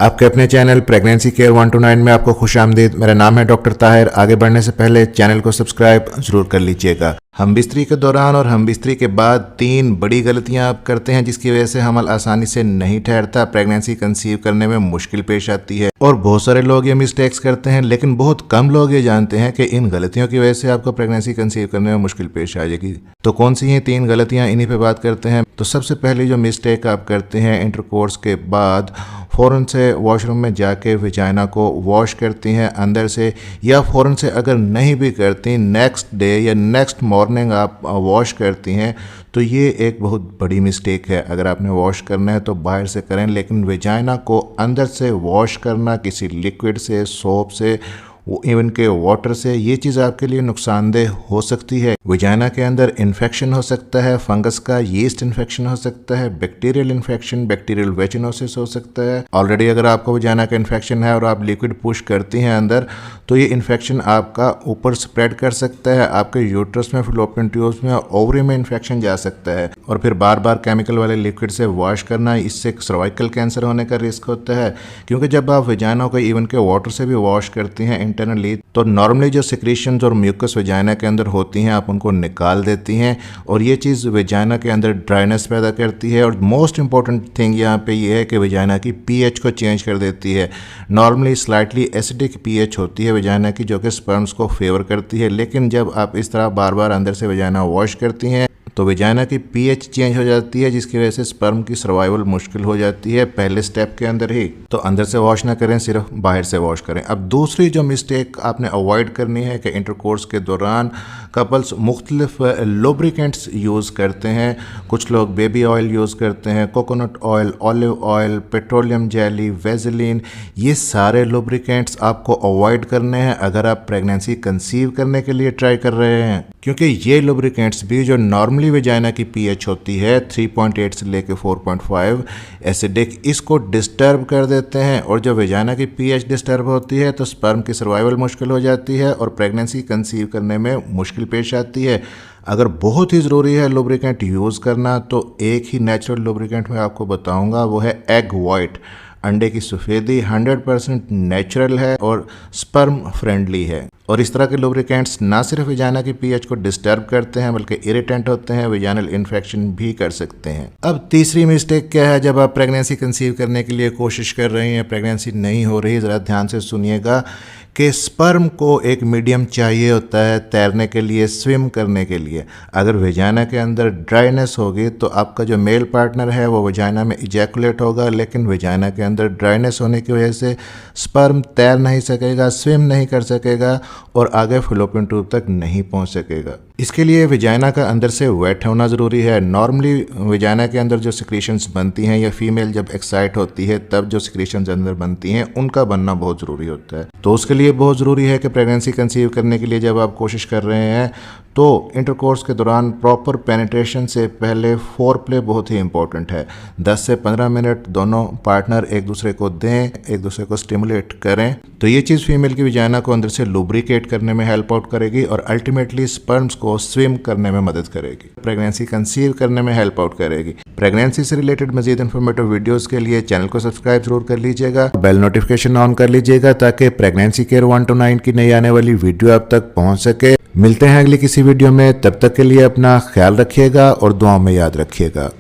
आपके अपने channel pregnancy care 129 में आपको खुशामदीद। मेरा नाम है डॉक्टर ताहिर। आगे बढ़ने से पहले चैनल को सब्सक्राइब जरूर कर लीजिएगा। हम बिस्तरी के दौरान और हम बिस्तरी के बाद 3 बड़ी गलतियां आप करते हैं जिसकी वजह से हमल आसानी से नहीं ठहरता, प्रेगनेंसी कंसीव करने में मुश्किल पेश आती है। और बहुत सारे लोग ये मिस्टेक्स करते हैं, लेकिन बहुत कम लोग ये जानते हैं कि इन गलतियों की वजह से आपको प्रेगनेंसी कंसीव करने में मुश्किल पेश आ जाएगी। तो कौन सी हैं 3 गलतियां, इन्हीं पे बात करते हैं। तो सबसे पहले जो मिस्टेक आप करते हैं, इंटरकोर्स के बाद फ़ौरन से वॉशरूम में जाके विजाइना को वॉश करती हैं अंदर से, या फ़ौरन से अगर नहीं भी करती नेक्स्ट डे या नेक्स्ट मॉर्निंग आप वॉश करती हैं, तो ये एक बहुत बड़ी मिस्टेक है। अगर आपने वॉश करना है तो बाहर से करें, लेकिन विजाइना को अंदर से वॉश करना किसी लिक्विड से, सोप से, इवन के वाटर से, ये चीज़ आपके लिए नुकसानदेह हो सकती है। विजाइना के अंदर इन्फेक्शन हो सकता है, फंगस का, यीस्ट इन्फेक्शन हो सकता है, बैक्टीरियल इन्फेक्शन, बैक्टीरियल वेजिनोसिस हो सकता है। ऑलरेडी अगर आपको विजाइना का इन्फेक्शन है और आप लिक्विड पुश करती हैं अंदर, तो ये इन्फेक्शन आपका ऊपर स्प्रेड कर सकता है, आपके यूट्रस में, फैलोपियन ट्यूब्स में और ओवरी में इन्फेक्शन जा सकता है। और फिर बार बार केमिकल वाले लिक्विड से वॉश करना, इससे सर्वाइकल कैंसर होने का रिस्क होता है। क्योंकि जब आप विजाइना को इवन के वाटर से भी वॉश करती हैं इंटरनली, तो नॉर्मली जो सिक्रीशंस और म्यूकस विजाइना के अंदर होती हैं आप उनको निकाल देती हैं, और ये चीज़ विजाइना के अंदर ड्राइनेस पैदा करती है। और मोस्ट इंपॉर्टेंट थिंग यहाँ पे ये है कि विजाइना की पीएच को चेंज कर देती है। नॉर्मली स्लाइटली एसिडिक पीएच होती है विजाइना की, जो कि स्पर्म्स को फेवर करती है, लेकिन जब आप इस तरह बार बार अंदर से विजाइना वॉश करती हैं तो विजाइना की पीएच चेंज हो जाती है, जिसकी वजह से स्पर्म की सर्वाइवल मुश्किल हो जाती है पहले स्टेप के अंदर ही। तो अंदर से वॉश ना करें, सिर्फ बाहर से वॉश करें। अब दूसरी जो मिस्टेक आपने अवॉइड करनी है कि इंटरकोर्स के दौरान कपल्स मुख्तलिफ लुब्रिकेंट्स यूज़ करते हैं। कुछ लोग बेबी ऑयल यूज़ करते हैं, coconut oil, olive oil, petroleum jelly, Vaseline, ये सारे लुब्रिकेंट्स आपको अवॉइड करने हैं अगर आप प्रेगनेंसी कंसीव करने के लिए ट्राई कर रहे हैं, क्योंकि ये लुब्रिकेंट्स भी जो नॉर्मली विजाइना की पीएच होती है 3.8 से लेके 4.5 एसिडिक, इसको डिस्टर्ब कर देते हैं। और जब विजाइना की पीएच डिस्टर्ब होती है तो स्पर्म की सर्वाइवल मुश्किल हो जाती है और प्रेगनेंसी कंसीव करने में मुश्किल पेश आती है। अगर बहुत ही ज़रूरी है लुब्रिकेंट यूज़ करना, तो एक ही नेचुरल लुब्रिकेंट मैं आपको बताऊंगा, वो है एग वाइट। अंडे की सफ़ेदी 100% नेचुरल है और स्पर्म फ्रेंडली है। और इस तरह के लुब्रिकेंट्स ना सिर्फ विजाइना की पीएच को डिस्टर्ब करते हैं बल्कि इरिटेंट होते हैं, विजाइनल इन्फेक्शन भी कर सकते हैं। अब तीसरी मिस्टेक क्या है, जब आप प्रेगनेंसी कंसीव करने के लिए कोशिश कर रही हैं, प्रेगनेंसी नहीं हो रही, ज़रा ध्यान से सुनिएगा कि स्पर्म को एक मीडियम चाहिए होता है तैरने के लिए, स्विम करने के लिए। अगर विजाइना के अंदर ड्राइनेस होगी तो आपका जो मेल पार्टनर है वो विजाइना में इजैकुलेट होगा, लेकिन विजाइना के अंदर ड्राइनेस होने की वजह से स्पर्म तैर नहीं सकेगा, स्विम नहीं कर सकेगा और आगे फैलोपियन ट्यूब तक नहीं पहुंच सकेगा। इसके लिए विजाइना का अंदर से वेट होना ज़रूरी है। नॉर्मली विजाइना के अंदर जो सिक्रीशंस बनती हैं, या फीमेल जब एक्साइट होती है तब जो सिक्रीशंस अंदर बनती हैं, उनका बनना बहुत ज़रूरी होता है। तो उसके लिए बहुत ज़रूरी है कि प्रेगनेंसी कंसीव करने के लिए जब आप कोशिश कर रहे हैं तो इंटरकोर्स के दौरान प्रॉपर पेनिट्रेशन से पहले फोरप्ले बहुत ही इंपॉर्टेंट है। 10 से 15 मिनट दोनों पार्टनर एक दूसरे को दें, एक दूसरे को स्टिमुलेट करें, तो ये चीज़ फीमेल की विजाइना को अंदर से लुब्रिकेट करने में हेल्प आउट करेगी और अल्टीमेटली स्पर्म्स को स्विम करने में मदद करेगी, प्रेगनेंसी कंसीव करने में हेल्प आउट करेगी। प्रेगनेंसी से रिलेटेड मजीद इन्फॉर्मेटिव वीडियोस के लिए चैनल को सब्सक्राइब जरूर कर लीजिएगा, बेल नोटिफिकेशन ऑन कर लीजिएगा ताकि प्रेगनेंसी केयर 129 की नई आने वाली वीडियो आप तक पहुंच सके। मिलते हैं अगली किसी वीडियो में, तब तक के लिए अपना ख्याल रखिएगा और दुआओं में याद रखिएगा।